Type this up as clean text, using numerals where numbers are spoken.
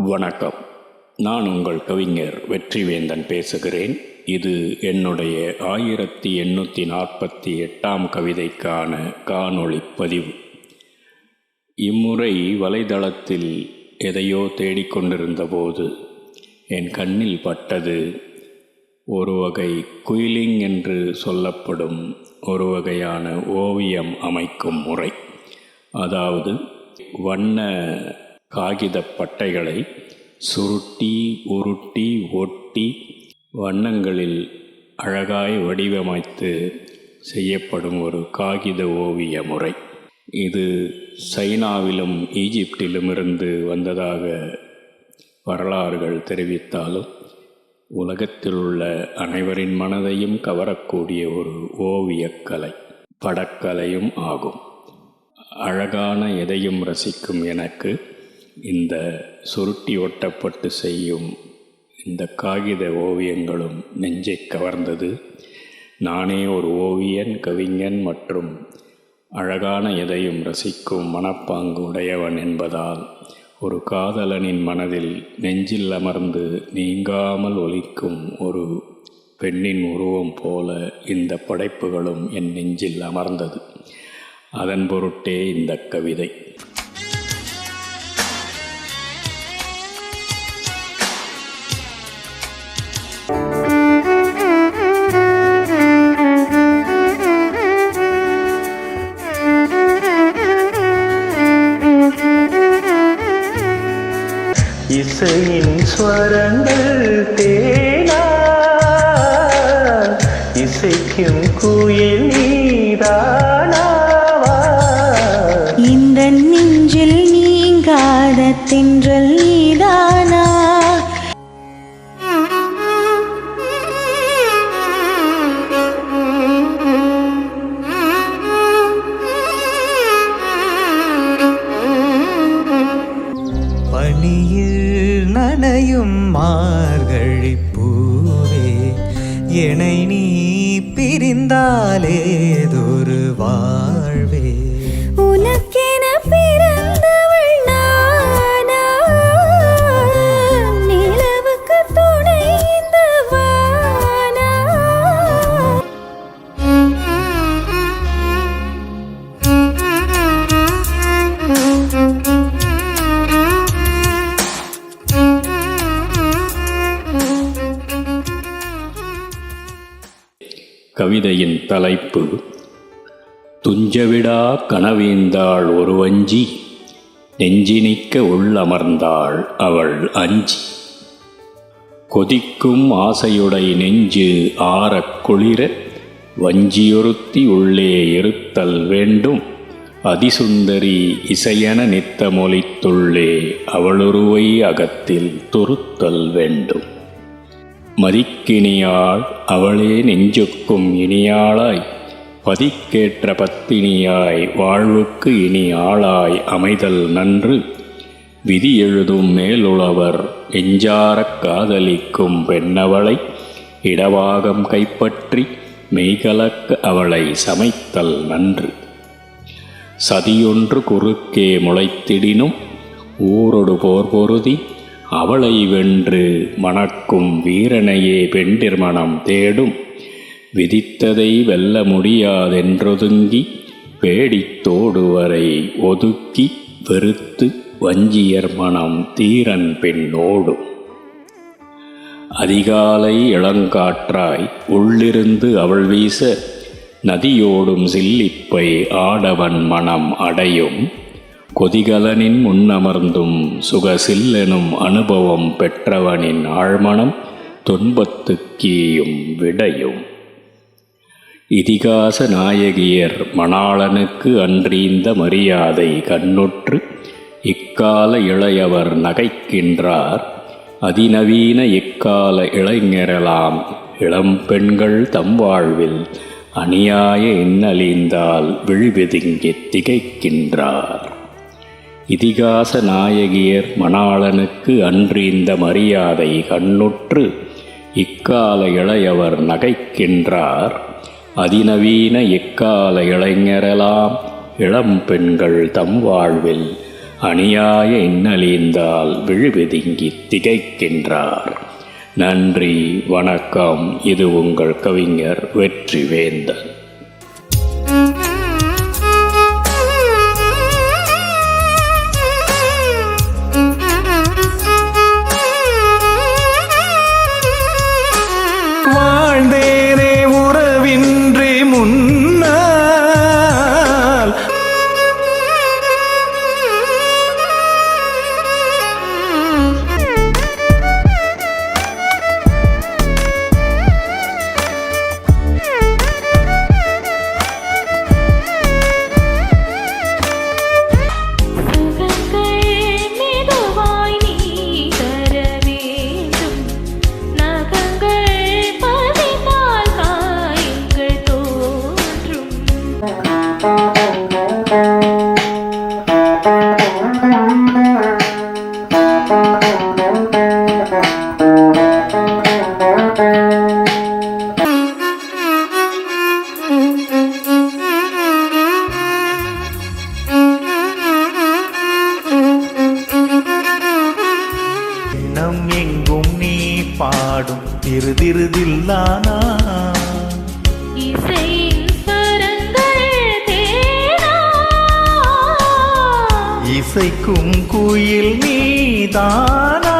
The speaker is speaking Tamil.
வணக்கம். நான் உங்கள் கவிஞர் வெற்றிவேந்தன் பேசுகிறேன். இது என்னுடைய 1848ஆம் கவிதைக்கான காணொளி பதிவு. இம்முறை வலைதளத்தில் எதையோ தேடிக்கொண்டிருந்த போது என் கண்ணில் பட்டது ஒரு வகை குயிலிங் என்று சொல்லப்படும் ஒரு வகையான ஓவியம் அமைக்கும் முறை. அதாவது வண்ண காகித பட்டைகளை சுருட்டி உருட்டி ஒட்டி வண்ணங்களில் அழகாய் வடிவமைத்து செய்யப்படும் ஒரு காகித ஓவிய முறை. இது சைனாவிலும் ஈஜிப்டிலும் இருந்து வந்ததாக வரலாறுகள் தெரிவித்தாலும் உலகத்தில் உள்ள அனைவரின் மனதையும் கவரக்கூடிய ஒரு ஓவியக்கலை, படக்கலையும் ஆகும். அழகான எதையும் ரசிக்கும் எனக்கு இந்த சுருட்டி ஒட்டப்பட்டு செய்யும் இந்த காகித ஓவியங்களும் நெஞ்சை கவர்ந்தது. நானே ஒரு ஓவியன், கவிஞன் மற்றும் அழகான எதையும் ரசிக்கும் மனப்பாங்கு உடையவன் என்பதால் ஒரு காதலனின் மனதில் நெஞ்சில் அமர்ந்து நீங்காமல் ஒலிக்கும் ஒரு பெண்ணின் உருவம் போல இந்த படைப்புகளும் என் நெஞ்சில் அமர்ந்தது. அதன் பொருட்டே இந்த கவிதை. இசையின் ஸ்வரங்கள் தேனா, இசைக்கும் குயில் நீதானாவா, இந்த நெஞ்சில் நீங்காத தென்றல் நீதானா. பனியில் நனையும் மார்கழி பூவே, என்னை நீ பிரிந்தாலேதொரு வாழ்வே. உனக்கென பிறந்தவள் நானா, நிலவுக்கு துணை இந்த வானா. கவிதையின் தலைப்பு: துஞ்சவிடா கனவீந்தாள் ஒரு வஞ்சி, நெஞ்சினிக்க உள்ளமர்ந்தாள் அவள் அஞ்சி. கொதிக்கும் ஆசையுடை நெஞ்சு ஆறக் குளிர, வஞ்சியொருத்தி உள்ளே இருத்தல் வேண்டும். அதிசுந்தரி இசையென நித்தமொலித்துள்ளே அவளுருவை அகத்தில் துருத்தல் வேண்டும். மதிக்கினியாள் அவளே நெஞ்சுக்கும் இனியாளாய், பதிக்கேற்ற பத்தினியாய் வாழ்வுக்கு இனி ஆளாய் அமைதல் நன்று. விதி எழுதும் மேலுளவர் எஞ்சாரக் காதலிக்கும் பெண்ணவளை, இடவாகம் கைப்பற்றி மெய்கலக்க அவளை சமைத்தல் நன்று. சதியொன்று குறுக்கே முளைத்திடினும் ஊரொடு போர் பொருதி, அவளை வென்று மணக்கும் வீரனையே பெண்டிர்மணம் தேடும். விதித்ததை வெல்ல முடியாதென்றொதுங்கி, பேடித்தோடுவரை ஒதுக்கி வெறுத்து வஞ்சியர் மனம் தீரன் பெண்ணோடும். அதிகாலை இளங்காற்றாய் உள்ளிருந்து அவள் வீச, நதியோடும் சில்லிப்பை ஆடவன் மனம் அடையும். கொதிகலனின் முன்னமர்ந்தும் சுகசில்லெனும் அனுபவம் பெற்றவனின் ஆழ்மனம் துன்பத்துக்கீயும் விடையும். இதிகாச நாயகியர் மணாளனுக்கு அன்றீந்த மரியாதை கண்ணுற்று, இக்கால இளையவர் நகைக்கின்றார். அதிநவீன இக்கால இளைஞரெலாம் இளம்பெண்கள் தம் வாழ்வில் அநியாய இன்னலிந்தால் விழிவெதுங்கித் திகைக்கின்றார். இதிகாச நாயகியர் மணாளனுக்கு அன்றீந்த மரியாதை கண்ணுற்று, இக்கால இளையவர் நகைக்கின்றார். அதிநவீன இக்கால இளைஞரெலாம் இளம்பெண்கள் தம் வாழ்வில் அநியாய இன்னலிந்தால் விழுவிதுங்கி திகைக்கின்றார். நன்றி, வணக்கம். இது உங்கள் கவிஞர் வெற்றிவேந்தன். வாழ்ந்தேனே உறவின்றி முன்னால், எண்ணம் எங்கும் நீ பாடும் திருதிருதில்லானா, இசைக்கும் குயில் நீதானா.